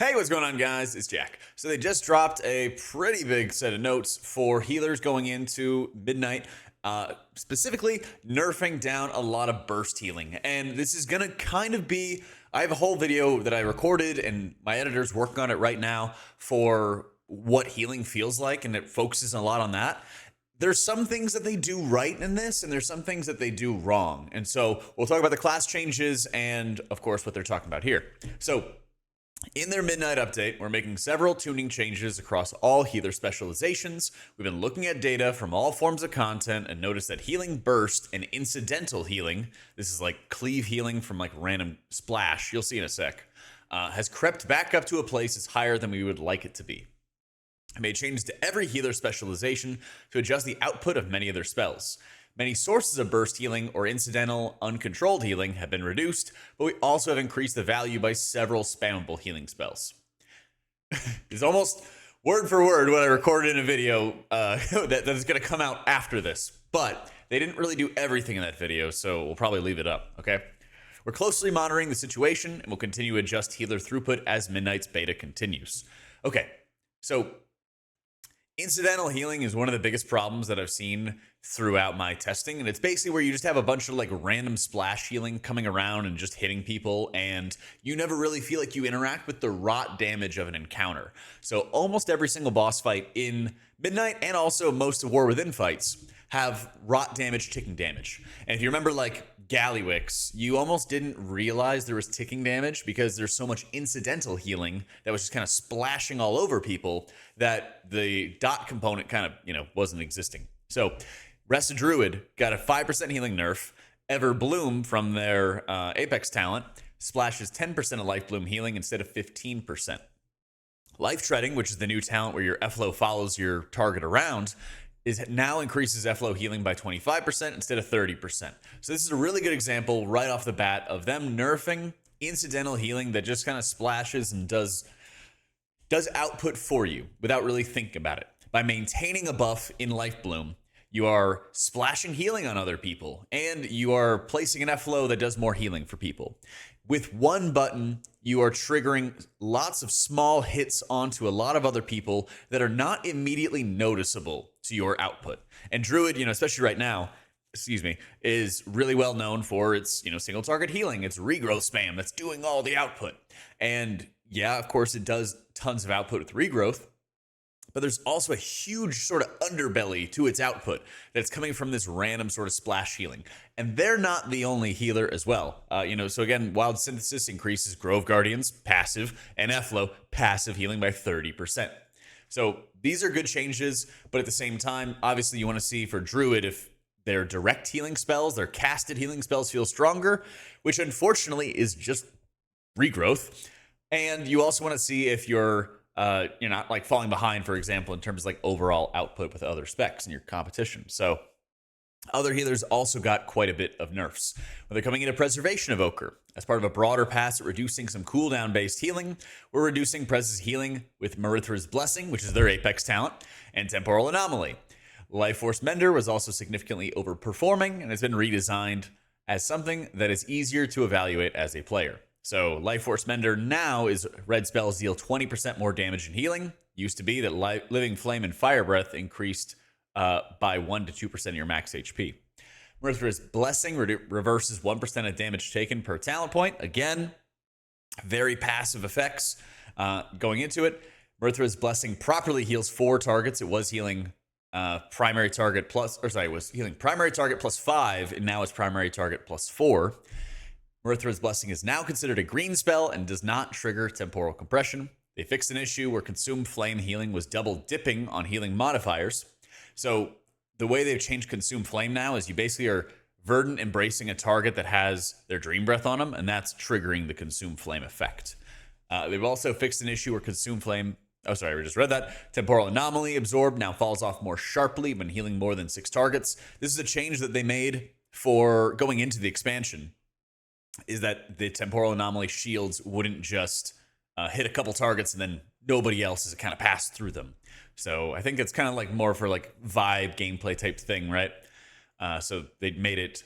Hey, what's going on, guys? It's Jack. So they just dropped a pretty big set of notes for healers going into midnight, specifically nerfing down a lot of burst healing. And this is going to kind of be, I have a whole video that I recorded and my editor's working on it right now for what healing feels like, and it focuses a lot on that. There's some things that they do right in this, and there's some things that they do wrong. And so we'll talk about the class changes and, of course, what they're talking about here. So in their midnight update, we're making several tuning changes across all healer specializations. We've been looking at data from all forms of content and noticed that healing burst and incidental healing, this is like cleave healing from like random splash, you'll see in a sec, has crept back up to a place that's higher than we would like it to be. I made changes to every healer specialization to adjust the output of many of their spells. Many sources of burst healing or incidental, uncontrolled healing have been reduced, but we also have increased the value by several spammable healing spells. It's almost word for word what I recorded in a video that is going to come out after this, but they didn't really do everything in that video, so we'll probably leave it up, okay? We're closely monitoring the situation, and we'll continue to adjust healer throughput as Midnight's beta continues. Okay, so incidental healing is one of the biggest problems that I've seen throughout my testing, and it's basically where you just have a bunch of like random splash healing coming around and just hitting people, and you never really feel like you interact with the rot damage of an encounter. So almost every single boss fight in Midnight, and also most of War Within fights, have rot damage, ticking damage. And if you remember like Gallywix, you almost didn't realize there was ticking damage because there's so much incidental healing that was just kind of splashing all over people that the dot component kind of, wasn't existing. So Resto Druid got a 5% healing nerf. Ever Bloom from their Apex talent splashes 10% of Life Bloom healing instead of 15%. Life Treading, which is the new talent where your F-Flow follows your target around, now increases F-Flow healing by 25% instead of 30%. So this is a really good example right off the bat of them nerfing incidental healing that just kind of splashes and does output for you without really thinking about it. By maintaining a buff in Life Bloom, you are splashing healing on other people, and you are placing an F-Flow that does more healing for people. With one button, you are triggering lots of small hits onto a lot of other people that are not immediately noticeable to your output. And Druid, especially right now, is really well known for its, single target healing, its regrowth spam that's doing all the output. And yeah, of course, it does tons of output with regrowth, but there's also a huge sort of underbelly to its output that's coming from this random sort of splash healing. And they're not the only healer as well. So again, Wild Synthesis increases Grove Guardians, passive, and F-Flow, passive healing by 30%. So these are good changes, but at the same time, obviously you want to see for Druid if their direct healing spells, their casted healing spells feel stronger, which unfortunately is just regrowth. And you also want to see if you're not like falling behind, for example, in terms of like overall output with other specs in your competition. So other healers also got quite a bit of nerfs. When they're coming into Preservation Evoker, as part of a broader pass at reducing some cooldown-based healing, we're reducing Prez's healing with Marithra's Blessing, which is their Apex talent, and Temporal Anomaly. Life Force Mender was also significantly overperforming and has been redesigned as something that is easier to evaluate as a player. So Life Force Mender now is red spells deal 20% more damage and healing. Used to be that Living Flame and Fire Breath increased by 1 to 2% of your max HP. Marithra's Blessing reverses 1% of damage taken per talent point. Again, very passive effects going into it. Marithra's Blessing properly heals 4 targets. It was healing primary target plus 5, and now it's primary target plus 4. Marithra's Blessing is now considered a green spell and does not trigger temporal compression. They fixed an issue where Consume Flame healing was double dipping on healing modifiers. So the way they've changed Consume Flame now is you basically are verdant embracing a target that has their Dream Breath on them, and that's triggering the Consume Flame effect. They've also fixed an issue where Consume Flame, we just read that. Temporal Anomaly Absorb now falls off more sharply when healing more than 6 targets. This is a change that they made for going into the expansion, is that the Temporal Anomaly shields wouldn't just hit a couple targets and then nobody else is kind of passed through them. So I think it's kind of like more for like vibe gameplay type thing, right? So they made it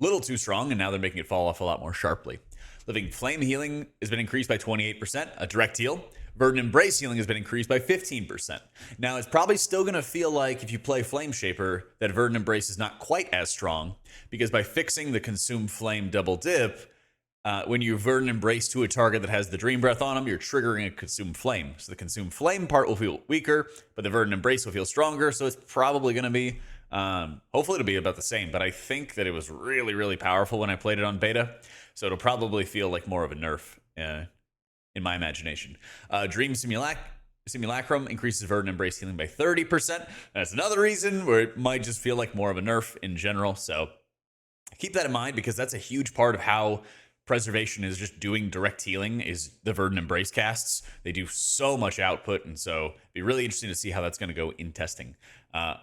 little too strong, and now they're making it fall off a lot more sharply. Living Flame healing has been increased by 28%, a direct heal. Verdant Embrace healing has been increased by 15%. Now, it's probably still going to feel like if you play Flame Shaper, that Verdant Embrace is not quite as strong, because by fixing the Consume Flame double dip, when you Verdant Embrace to a target that has the Dream Breath on them, you're triggering a Consume Flame. So the Consume Flame part will feel weaker, but the Verdant Embrace will feel stronger, so it's probably going to be, hopefully it'll be about the same, but I think that it was really, really powerful when I played it on beta, so it'll probably feel like more of a nerf in my imagination. Dream Simulacrum increases Verdant Embrace healing by 30%. That's another reason where it might just feel like more of a nerf in general, so keep that in mind, because that's a huge part of how Preservation is just doing direct healing, is the Verdant Embrace casts. They do so much output, and so it'd be really interesting to see how that's going to go in testing.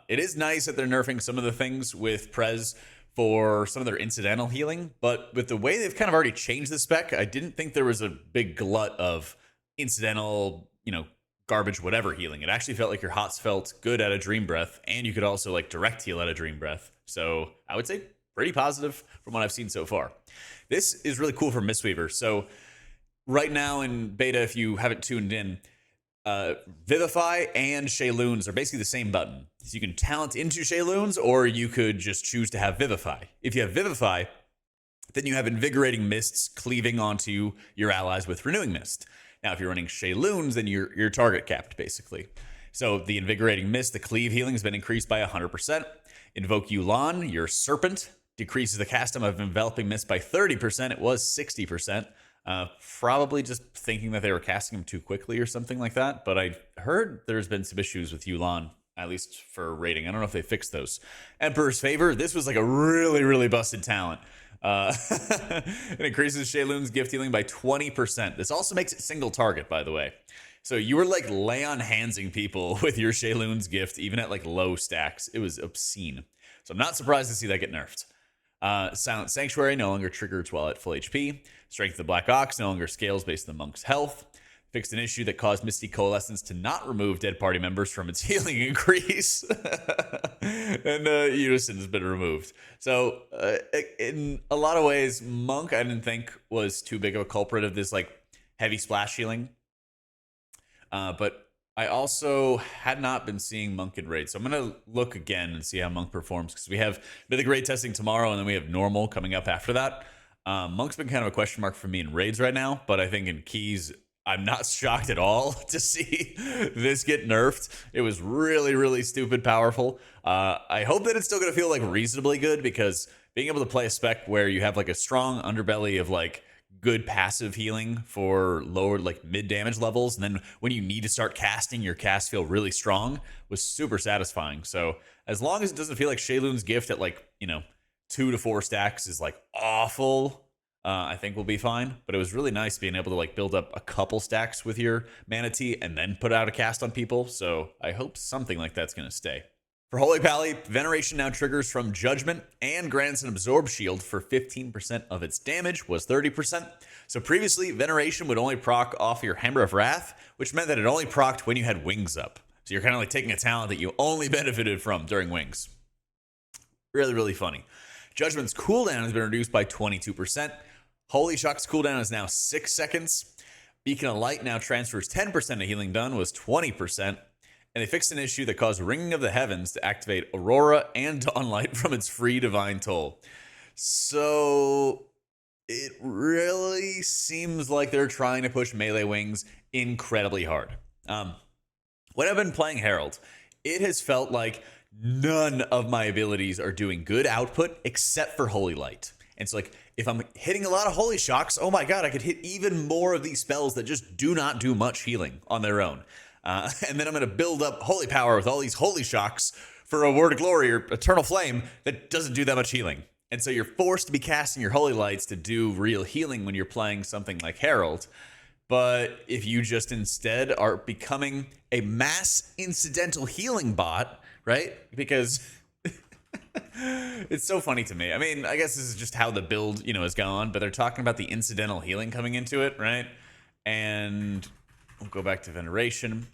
It is nice that they're nerfing some of the things with Prez for some of their incidental healing, but with the way they've kind of already changed the spec, I didn't think there was a big glut of incidental, garbage whatever healing. It actually felt like your HOTS felt good at a Dream Breath, and you could also like direct heal at a Dream Breath. So I would say pretty positive from what I've seen so far. This is really cool for Mistweaver. So right now in beta, if you haven't tuned in, Vivify and Shayloons are basically the same button. So you can talent into Shayloons, or you could just choose to have Vivify. If you have Vivify, then you have Invigorating Mists cleaving onto your allies with Renewing Mist. Now, if you're running Shayloons, then you're target capped, basically. So the Invigorating Mist, the cleave healing, has been increased by 100%. Invoke Yu'lon, your Serpent, decreases the cast time of Enveloping Mist by 30%. It was 60%. Probably just thinking that they were casting him too quickly or something like that. But I heard there's been some issues with Yu'lon, at least for rating. I don't know if they fixed those. Emperor's Favor, this was like a really, really busted talent. It increases Shayloon's gift healing by 20%. This also makes it single target, by the way. So you were like lay on handsing people with your Shayloon's gift, even at like low stacks. It was obscene. So I'm not surprised to see that get nerfed. Silent Sanctuary no longer triggers while at full HP. Strength of the Black Ox no longer scales based on the monk's health. Fixed an issue that caused Misty Coalescence to not remove dead party members from its healing increase. And Unison has been removed. So in a lot of ways, Monk I didn't think was too big of a culprit of this like heavy splash healing. But I also had not been seeing Monk in raid. So I'm going to look again and see how Monk performs, because we have Mythic raid testing tomorrow, and then we have normal coming up after that. Monk's been kind of a question mark for me in raids right now, but I think in keys, I'm not shocked at all to see this get nerfed. It was really, really stupid powerful. I hope that it's still going to feel like reasonably good, because being able to play a spec where you have like a strong underbelly of like good passive healing for lower like mid damage levels, and then when you need to start casting, your casts feel really strong, was super satisfying. So as long as it doesn't feel like Shayloon's gift at like 2 to 4 stacks is like awful, I think we'll be fine. But it was really nice being able to like build up a couple stacks with your Mana Tea and then put out a cast on people. So I hope something like that's going to stay. For Holy Pally, Veneration now triggers from Judgment and grants an Absorb Shield for 15% of its damage, was 30%. So previously, Veneration would only proc off your Hammer of Wrath, which meant that it only procced when you had Wings up. So you're kind of like taking a talent that you only benefited from during Wings. Really, really funny. Judgment's cooldown has been reduced by 22%. Holy Shock's cooldown is now 6 seconds. Beacon of Light now transfers 10% of healing done, was 20%. And they fixed an issue that caused Ringing of the Heavens to activate Aurora and Dawnlight from its free Divine Toll. So it really seems like they're trying to push melee wings incredibly hard. When I've been playing Herald, it has felt like none of my abilities are doing good output except for Holy Light. And so like if I'm hitting a lot of Holy Shocks, oh my god, I could hit even more of these spells that just do not do much healing on their own. And then I'm going to build up Holy Power with all these Holy Shocks for a Word of Glory or Eternal Flame that doesn't do that much healing. And so you're forced to be casting your Holy Lights to do real healing when you're playing something like Herald. But if you just instead are becoming a mass incidental healing bot, right? Because it's so funny to me. I mean, I guess this is just how the build, has gone, but they're talking about the incidental healing coming into it, right? And we'll go back to Veneration.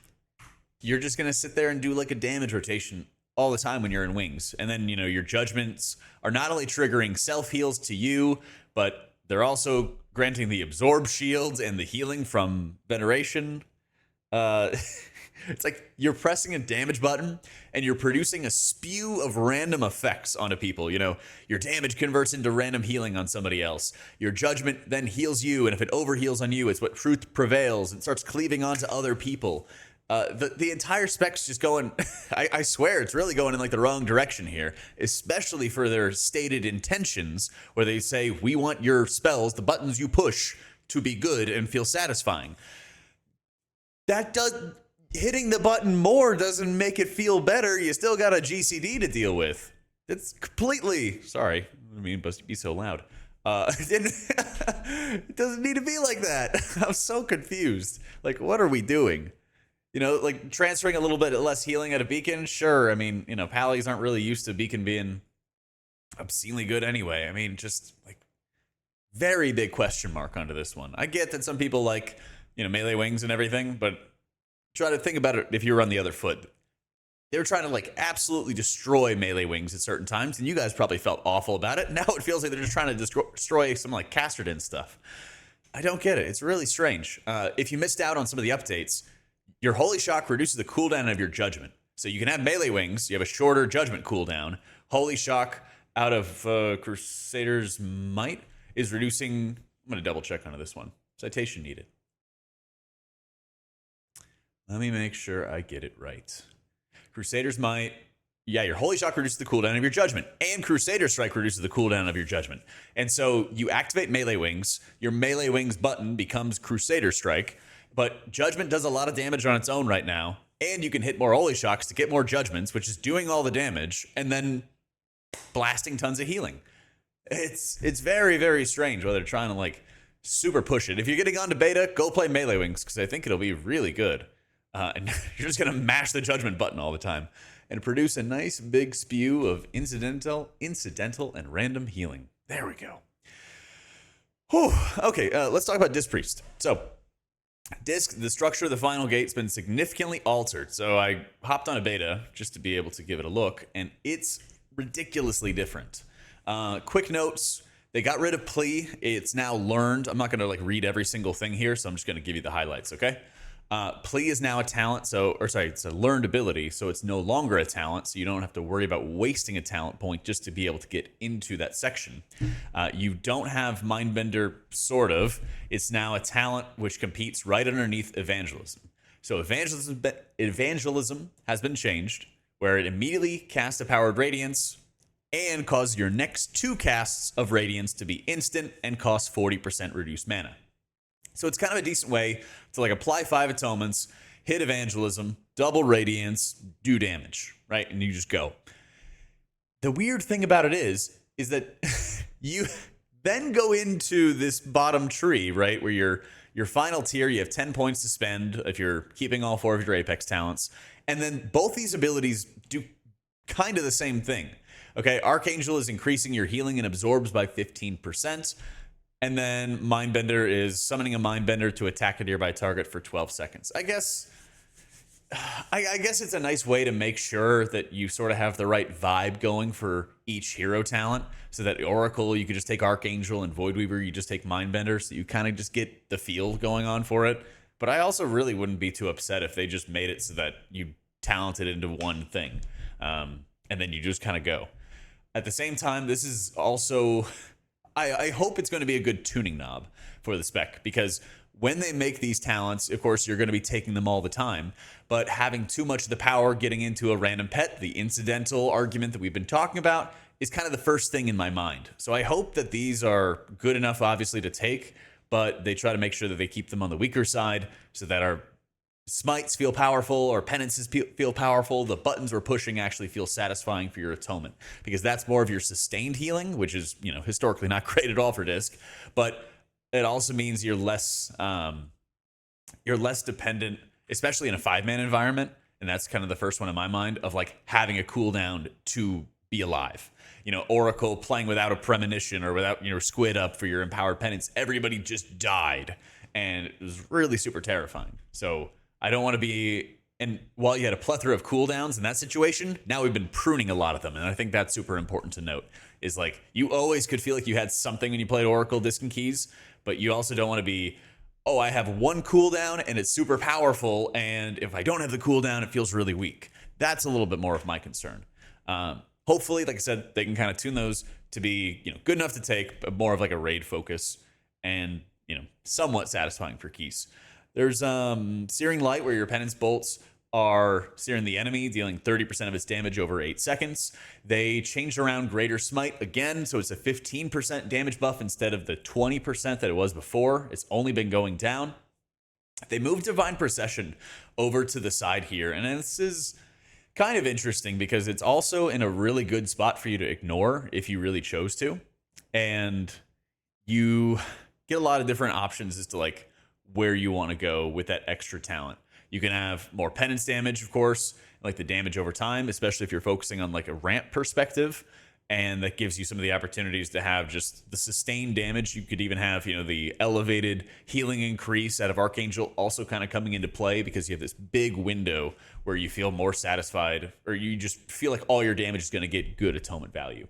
You're just going to sit there and do like a damage rotation all the time when you're in wings. And then, your judgments are not only triggering self heals to you, but they're also granting the absorb shields and the healing from veneration. It's like you're pressing a damage button and you're producing a spew of random effects onto people. Your damage converts into random healing on somebody else. Your judgment then heals you, and if it overheals on you, it's what truth prevails and starts cleaving onto other people. The entire spec's just going, I swear, it's really going in like the wrong direction here, especially for their stated intentions, where they say, we want your spells, the buttons you push, to be good and feel satisfying. Hitting the button more doesn't make it feel better. You still got a GCD to deal with. It's completely, sorry, I mean, but be so loud. It doesn't need to be like that. I'm so confused. Like, what are we doing? Like transferring a little bit less healing at a beacon. Sure. I mean, Pallies aren't really used to beacon being obscenely good anyway. I mean, just like very big question mark onto this one. I get that some people like, melee wings and everything, but try to think about it if you were on the other foot. They were trying to like absolutely destroy melee wings at certain times, and you guys probably felt awful about it. Now it feels like they're just trying to destroy some like Casterden stuff. I don't get it. It's really strange. If you missed out on some of the updates, your Holy Shock reduces the cooldown of your judgment. So you can have melee wings, you have a shorter judgment cooldown. Holy Shock out of Crusader's Might is reducing, I'm going to double check onto this one. Citation needed. Let me make sure I get it right. Crusader's Might, your Holy Shock reduces the cooldown of your judgment, and Crusader Strike reduces the cooldown of your judgment. And so you activate melee wings, your melee wings button becomes Crusader Strike, but judgment does a lot of damage on its own right now, and you can hit more Holy Shocks to get more judgments, which is doing all the damage, and then blasting tons of healing. It's very, very strange whether they're trying to like super push it. If you're getting onto beta, go play melee wings, because I think it'll be really good. And you're just going to mash the judgment button all the time and produce a nice big spew of incidental, and random healing. There we go. Whew. Okay, let's talk about Disc Priest. So, Disc, the structure of the final gate's been significantly altered. So I hopped on a beta just to be able to give it a look, and it's ridiculously different. Quick notes. They got rid of plea. It's now learned. I'm not going to like read every single thing here, so I'm just going to give you the highlights, okay? Plea is now a talent, it's a learned ability, so it's no longer a talent, so you don't have to worry about wasting a talent point just to be able to get into that section. You don't have Mindbender, sort of. It's now a talent which competes right underneath Evangelism. So Evangelism has been changed, where it immediately casts a Powered Radiance and causes your next 2 casts of Radiance to be instant and cost 40% reduced mana. So it's kind of a decent way to like apply 5 atonements, hit Evangelism, double Radiance, do damage, right? And you just go. The weird thing about it is that you then go into this bottom tree, right? Where your final tier, you have 10 points to spend if you're keeping all 4 of your Apex talents. And then both these abilities do kind of the same thing. Okay, Archangel is increasing your healing and absorbs by 15%. And then Mindbender is summoning a Mindbender to attack a nearby target for 12 seconds. I guess it's a nice way to make sure that you sort of have the right vibe going for each hero talent. So that Oracle, you could just take Archangel, and Voidweaver, you just take Mindbender. So you kind of just get the feel going on for it. But I also really wouldn't be too upset if they just made it so that you talented into one thing. And then you just kind of go. At the same time, this is also... I hope it's going to be a good tuning knob for the spec, because when they make these talents, of course, you're going to be taking them all the time, but having too much of the power getting into a random pet, the incidental argument that we've been talking about, is kind of the first thing in my mind. So I hope that these are good enough, obviously, to take, but they try to make sure that they keep them on the weaker side so that our smites feel powerful or penances feel powerful. The buttons we're pushing actually feel satisfying for your atonement, because that's more of your sustained healing, which is, historically not great at all for Disc, but it also means you're less dependent, especially in a 5-man environment. And that's kind of the first one in my mind of like having a cooldown to be alive. Oracle playing without a premonition or without, squid up for your empowered penance. Everybody just died, and it was really super terrifying. So I don't want to be And while you had a plethora of cooldowns in that situation, now we've been pruning a lot of them. And I think that's super important to note, is like you always could feel like you had something when you played Oracle Disc and Keys, but you also don't want to be, oh, I have one cooldown and it's super powerful, and if I don't have the cooldown, it feels really weak. That's a little bit more of my concern. Hopefully, like I said, they can kind of tune those to be, good enough to take, but more of like a raid focus and, somewhat satisfying for Keys. There's Searing Light, where your penance bolts are searing the enemy, dealing 30% of its damage over 8 seconds. They changed around Greater Smite again, so it's a 15% damage buff instead of the 20% that it was before. It's only been going down. They moved Divine Procession over to the side here, and this is kind of interesting because it's also in a really good spot for you to ignore if you really chose to. And you get a lot of different options as to like where you want to go with that extra talent. You can have more penance damage, of course, like the damage over time, especially if you're focusing on like a ramp perspective. And that gives you some of the opportunities to have just the sustained damage. You could even have, the elevated healing increase out of Archangel also kind of coming into play, because you have this big window where you feel more satisfied, or you just feel like all your damage is going to get good atonement value.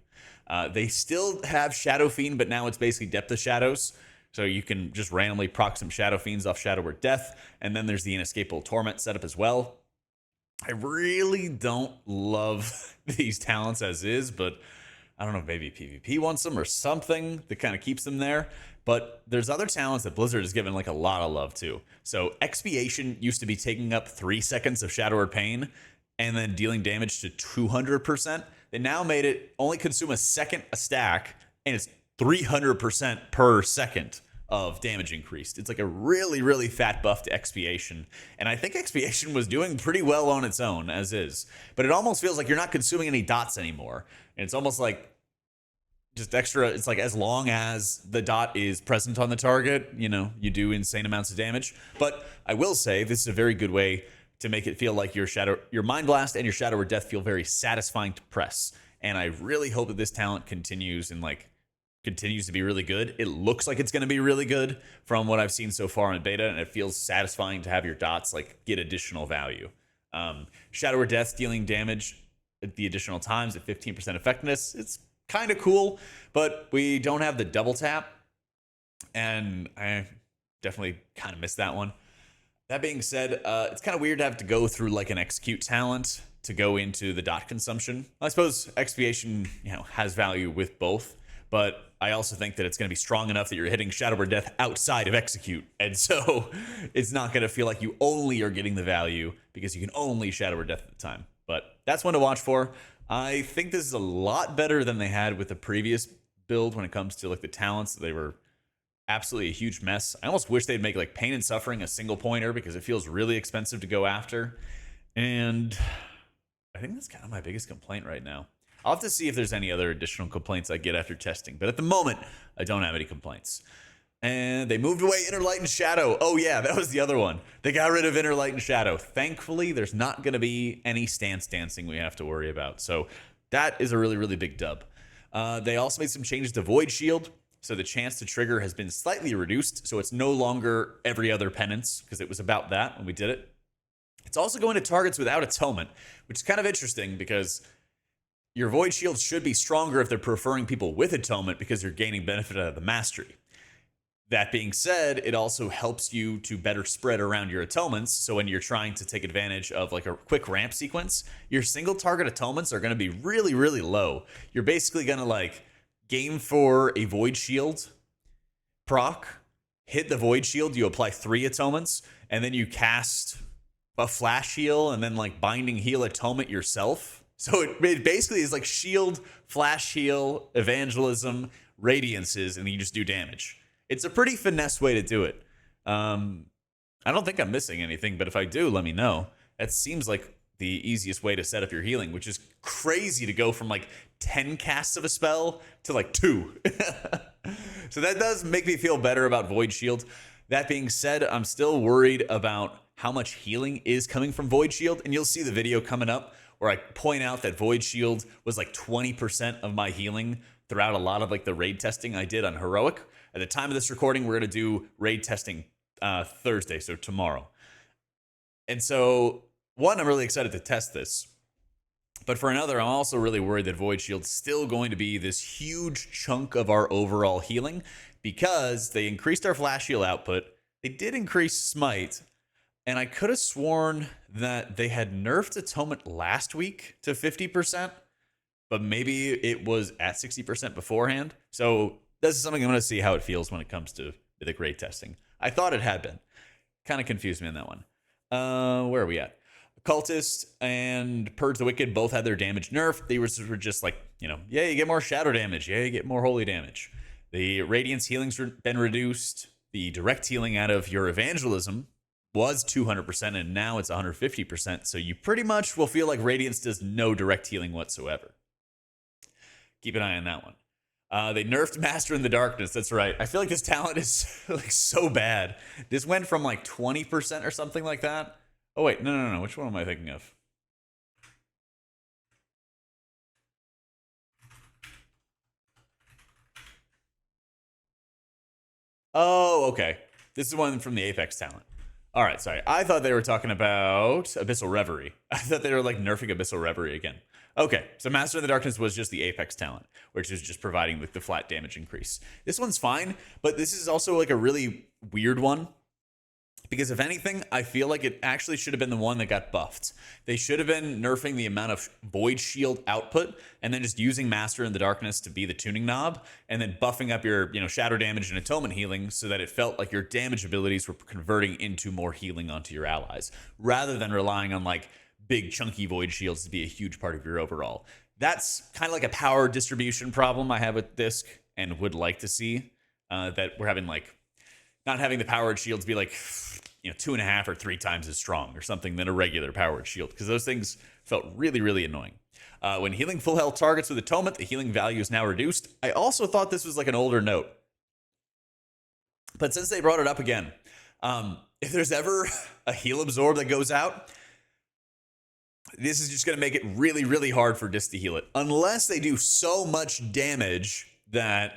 They still have Shadow Fiend, but now it's basically Depth of Shadows. So you can just randomly proc some Shadow Fiends off Shadow or Death. And then there's the Inescapable Torment setup as well. I really don't love these talents as is, but I don't know, maybe PvP wants them or something that kind of keeps them there. But there's other talents that Blizzard has given like a lot of love to. So Expiation used to be taking up 3 seconds of Shadow or Pain and then dealing damage to 200%. They now made it only consume a second a stack, and it's 300% per second of damage increased. It's like a really, really fat buff to Expiation. And I think Expiation was doing pretty well on its own as is. But it almost feels like you're not consuming any dots anymore. And it's almost like just extra. It's like as long as the dot is present on the target, you do insane amounts of damage. But I will say this is a very good way to make it feel like your Mind Blast and your Shadow or Death feel very satisfying to press. And I really hope that this talent continues and continues to be really good. It looks like it's going to be really good from what I've seen so far in beta, and it feels satisfying to have your dots get additional value. Shadow or Death dealing damage at the additional times at 15% effectiveness. It's kind of cool, but we don't have the double tap, and I definitely kind of missed that one. That being said, it's kind of weird to have to go through an execute talent to go into the dot consumption. I suppose Expiation, has value with both, but I also think that it's going to be strong enough that you're hitting Shadow or Death outside of Execute. And so it's not going to feel like you only are getting the value because you can only Shadow or Death at the time. But that's one to watch for. I think this is a lot better than they had with the previous build when it comes to the talents. They were absolutely a huge mess. I almost wish they'd make Pain and Suffering a single pointer, because it feels really expensive to go after. And I think that's kind of my biggest complaint right now. I'll have to see if there's any other additional complaints I get after testing. But at the moment, I don't have any complaints. And they moved away Inner Light and Shadow. Oh yeah, that was the other one. They got rid of Inner Light and Shadow. Thankfully, there's not going to be any stance dancing we have to worry about. So that is a really, really big dub. They also made some changes to Void Shield. So the chance to trigger has been slightly reduced. So it's no longer every other penance, because it was about that when we did it. It's also going to targets without Atonement, which is kind of interesting because your Void Shields should be stronger if they're preferring people with Atonement, because you're gaining benefit out of the mastery. That being said, it also helps you to better spread around your atonements. So when you're trying to take advantage of a quick ramp sequence, your single target atonements are going to be really, really low. You're basically going to game for a Void Shield, proc, hit the Void Shield, you apply 3 atonements, and then you cast a Flash Heal and then Binding Heal Atonement yourself. So it basically is Shield, Flash Heal, Evangelism, Radiances, and then you just do damage. It's a pretty finesse way to do it. I don't think I'm missing anything, but if I do, let me know. That seems like the easiest way to set up your healing, which is crazy to go from 10 casts of a spell to 2. So that does make me feel better about Void Shield. That being said, I'm still worried about how much healing is coming from Void Shield, and you'll see the video coming up where I point out that Void Shield was 20% of my healing throughout a lot of the raid testing I did on Heroic. At the time of this recording, we're going to do raid testing Thursday, so tomorrow. And so one, I'm really excited to test this. But for another, I'm also really worried that Void Shield's still going to be this huge chunk of our overall healing because they increased our Flash Heal output. They did increase Smite, and I could have sworn that they had nerfed Atonement last week to 50%, but maybe it was at 60% beforehand. So this is something I'm going to see how it feels when it comes to Mythic raid testing. I thought it had been. Kind of confused me on that one. Where are we at? Cultist and Purge the Wicked both had their damage nerfed. They were just like, yeah, you get more shadow damage. Yeah, you get more holy damage. The Radiance healing's been reduced. The direct healing out of your Evangelism was 200%, and now it's 150%. So you pretty much will feel like Radiance does no direct healing whatsoever. Keep an eye on that one. They nerfed Master in the Darkness. That's right. I feel like this talent is like so bad. This went from like 20% or something like that. Oh, wait. No. Which one am I thinking of? Oh, okay. This is one from the Apex talent. All right, sorry. I thought they were talking about Abyssal Reverie. I thought they were like nerfing Abyssal Reverie again. Okay, so Master of the Darkness was just the Apex talent, which is just providing like the flat damage increase. This one's fine, but this is also like a really weird one. Because if anything, I feel like it actually should have been the one that got buffed. They should have been nerfing the amount of Void Shield output and then just using Master in the Darkness to be the tuning knob and then buffing up your, shadow damage and atonement healing so that it felt like your damage abilities were converting into more healing onto your allies rather than relying on like big chunky Void Shields to be a huge part of your overall. That's kind of like a power distribution problem I have with Disc and would like to see that we're having like not having the powered shields be like 2.5 or 3 times as strong or something than a regular powered shield, because those things felt really, really annoying. When healing full health targets with Atonement, the healing value is now reduced. I also thought this was like an older note, but since they brought it up again, if there's ever a heal absorb that goes out, this is just going to make it really, really hard for Disc to heal it, unless they do so much damage that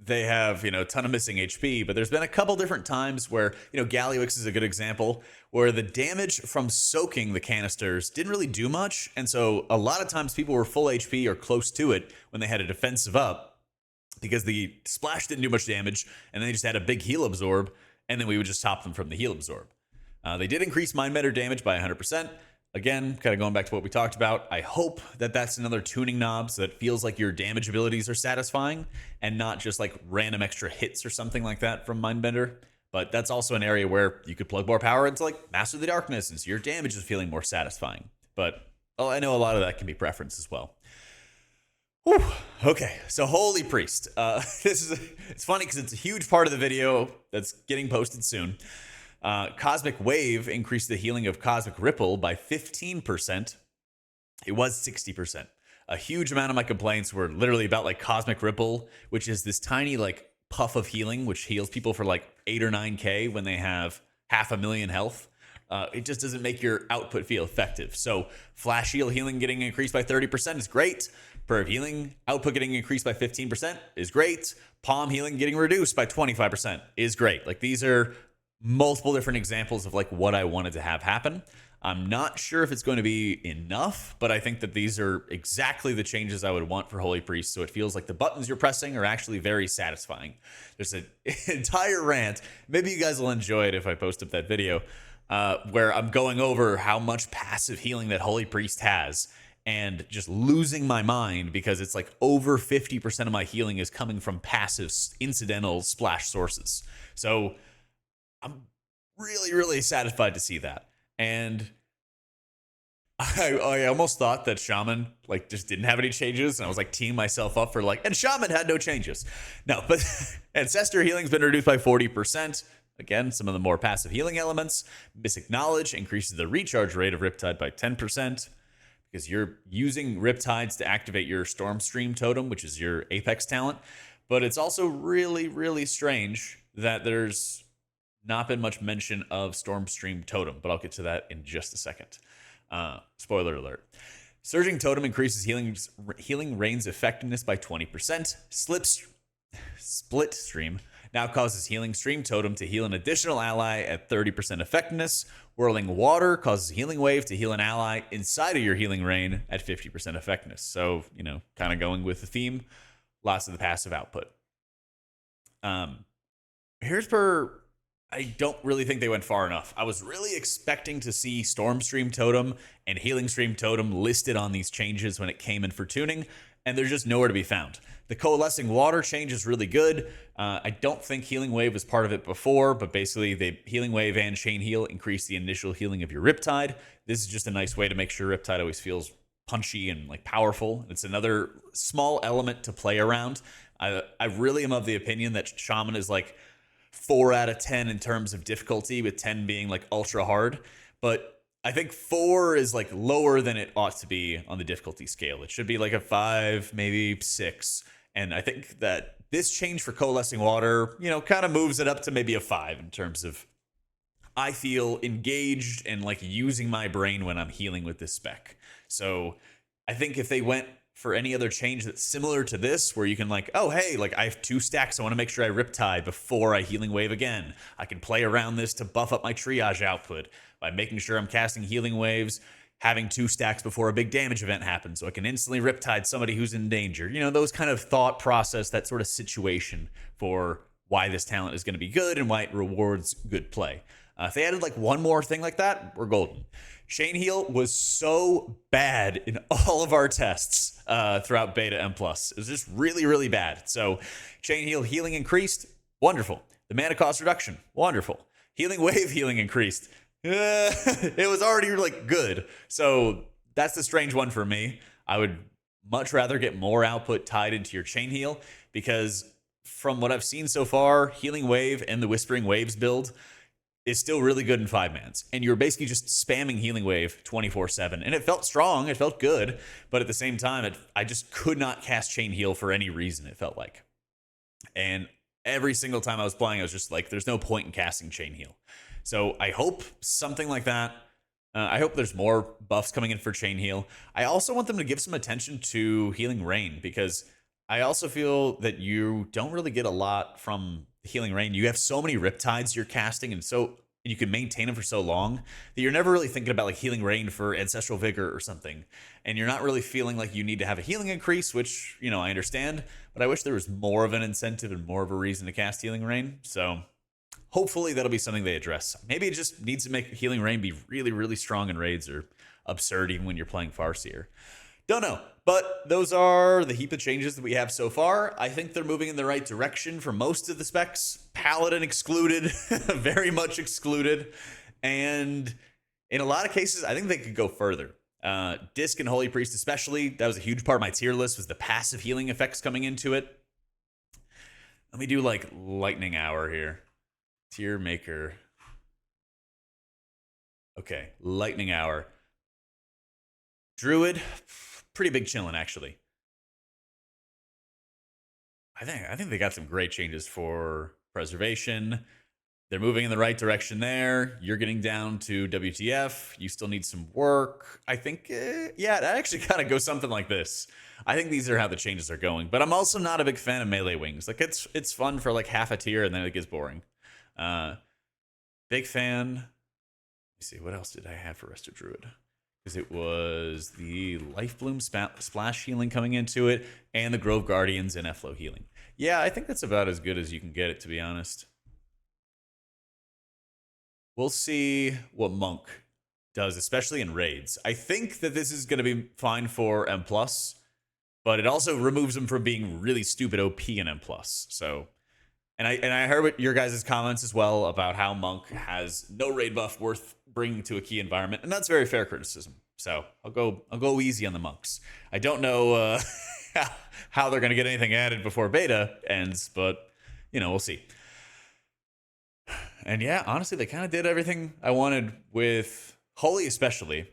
they have, a ton of missing HP. But there's been a couple different times where, Galliwix is a good example, where the damage from soaking the canisters didn't really do much. And so a lot of times people were full HP or close to it when they had a defensive up because the splash didn't do much damage. And then they just had a big heal absorb. And then we would just top them from the heal absorb. They did increase Mindbender damage by 100%. Again, kind of going back to what we talked about, I hope that that's another tuning knob so that it feels like your damage abilities are satisfying and not just like random extra hits or something like that from Mindbender. But that's also an area where you could plug more power into like Master of the Darkness and so your damage is feeling more satisfying. But I know a lot of that can be preference as well. Whew. Okay, so Holy Priest. It's funny because it's a huge part of the video that's getting posted soon. Cosmic Wave increased the healing of Cosmic Ripple by 15%. It was 60%. A huge amount of my complaints were literally about like Cosmic Ripple, which is this tiny like puff of healing, which heals people for like 8 or 9K when they have 500,000 health. It just doesn't make your output feel effective. So Flash Heal healing getting increased by 30% is great. Perv healing output getting increased by 15% is great. Palm healing getting reduced by 25% is great. Like these are multiple different examples of like what I wanted to have happen. I'm not sure if it's going to be enough, but I think that these are exactly the changes I would want for Holy Priest. So it feels like the buttons you're pressing are actually very satisfying. There's an entire rant. Maybe you guys will enjoy it if I post up that video where I'm going over how much passive healing that Holy Priest has and just losing my mind because it's like over 50% of my healing is coming from passive incidental splash sources. So I'm really, really satisfied to see that. And I almost thought that Shaman like just didn't have any changes. And I was like teeing myself up for like, and Shaman had no changes. No, but Ancestor healing's been reduced by 40%. Again, some of the more passive healing elements. Mystic Knowledge increases the recharge rate of Riptide by 10% because you're using Riptides to activate your Stormstream totem, which is your Apex talent. But it's also really, really strange that there's not been much mention of Stormstream Totem, but I'll get to that in just a second. Spoiler alert. Surging Totem increases healing rain's effectiveness by 20%. Split Stream now causes Healing Stream Totem to heal an additional ally at 30% effectiveness Whirling Water causes a healing wave to heal an ally inside of your healing rain at 50% effectiveness. So, kind of going with the theme, lots of the passive output. Here's where I don't really think they went far enough. I was really expecting to see Stormstream Totem and Healing Stream Totem listed on these changes when it came in for tuning, and they're just nowhere to be found. The Coalescing Water change is really good. I don't think Healing Wave was part of it before, but basically the Healing Wave and Chain Heal increase the initial healing of your Riptide. This is just a nice way to make sure Riptide always feels punchy and like powerful. It's another small element to play around. I really am of the opinion that Shaman is like 4 out of 10 in terms of difficulty, with 10 being like ultra hard. But I think 4 is like lower than it ought to be on the difficulty scale. It should be like a 5, maybe 6. And I think that this change for Coalescing Water, kind of moves it up to maybe a 5 in terms of I feel engaged and like using my brain when I'm healing with this spec. So I think if they went for any other change that's similar to this, where you can like, oh, hey, like I have 2 stacks. I want to make sure I Riptide before I Healing Wave again. I can play around this to buff up my triage output by making sure I'm casting Healing Waves, having 2 stacks before a big damage event happens, so I can instantly Riptide somebody who's in danger. Those kind of thought process, that sort of situation for why this talent is going to be good and why it rewards good play. If they added like one more thing like that, we're golden. Chain Heal was so bad in all of our tests throughout Beta M+. It was just really, really bad. So Chain Heal healing increased, wonderful. The mana cost reduction, wonderful. Healing Wave healing increased. It was already like good. So that's the strange one for me. I would much rather get more output tied into your Chain Heal, because from what I've seen so far, Healing Wave and the Whispering Waves build is still really good in 5-mans. And you're basically just spamming Healing Wave 24/7. And it felt strong, it felt good, but at the same time, I just could not cast Chain Heal for any reason, it felt like. And every single time I was playing, I was just like, there's no point in casting Chain Heal. So I hope something like that. I hope there's more buffs coming in for Chain Heal. I also want them to give some attention to Healing Rain, because I also feel that you don't really get a lot from Healing Rain. You have so many Riptides you're casting, and you can maintain them for so long that you're never really thinking about like Healing Rain for Ancestral Vigor or something. And you're not really feeling like you need to have a healing increase, which, I understand, but I wish there was more of an incentive and more of a reason to cast Healing Rain. So hopefully that'll be something they address. Maybe it just needs to make Healing Rain be really, really strong in raids, or absurd even when you're playing Farseer. Don't know, but those are the heap of changes that we have so far. I think they're moving in the right direction for most of the specs. Paladin excluded, very much excluded. And in a lot of cases, I think they could go further. Disc and Holy Priest especially, that was a huge part of my tier list, was the passive healing effects coming into it. Let me do like Lightning Hour here. Tier maker. Okay, Lightning Hour. Druid, pretty big chillin', actually. I think they got some great changes for preservation. They're moving in the right direction there. You're getting down to WTF. You still need some work. I think, yeah, that actually kind of goes something like this. I think these are how the changes are going. But I'm also not a big fan of melee wings. Like, it's fun for like half a tier, and then it gets boring. Big fan. Let me see, what else did I have for Resto Druid? Because it was the Life Bloom splash healing coming into it, and the Grove Guardians and Efflow healing. Yeah, I think that's about as good as you can get it, to be honest. We'll see what Monk does, especially in raids. I think that this is going to be fine for M+, but it also removes him from being really stupid OP in M+. So, and I heard your guys' comments as well about how Monk has no raid buff worth bringing to a key environment, and that's very fair criticism. So I'll go easy on the Monks. I don't know how they're going to get anything added before beta ends, but we'll see. And yeah, honestly, they kind of did everything I wanted with Holy especially,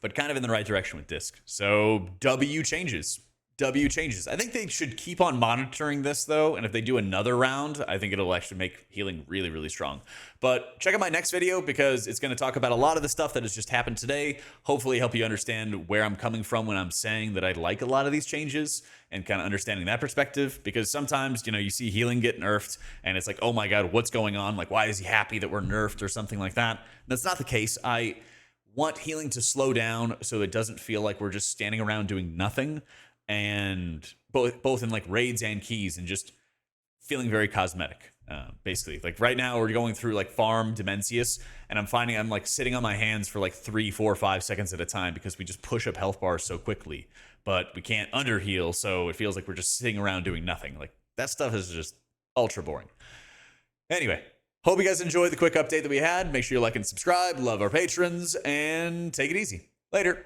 but kind of in the right direction with Disc. So W changes. W changes. I think they should keep on monitoring this though, and if they do another round, I think it'll actually make healing really, really strong. But check out my next video because it's going to talk about a lot of the stuff that has just happened today. Hopefully help you understand where I'm coming from when I'm saying that I like a lot of these changes and kind of understanding that perspective, because sometimes, you know, you see healing get nerfed and it's like, oh my God, what's going on? Like, why is he happy that we're nerfed or something like that? And that's not the case. I want healing to slow down so it doesn't feel like we're just standing around doing nothing, and both in like raids and keys, and just feeling very cosmetic. Basically, like right now we're going through like farm Dimensius, and I'm finding I'm like sitting on my hands for like 3, 4, 5 seconds at a time because we just push up health bars so quickly, but we can't under heal, so it feels like we're just sitting around doing nothing. Like that stuff is just ultra boring. Anyway, hope you guys enjoyed the quick update that we had. Make sure you like and subscribe, love our patrons, and take it easy. Later.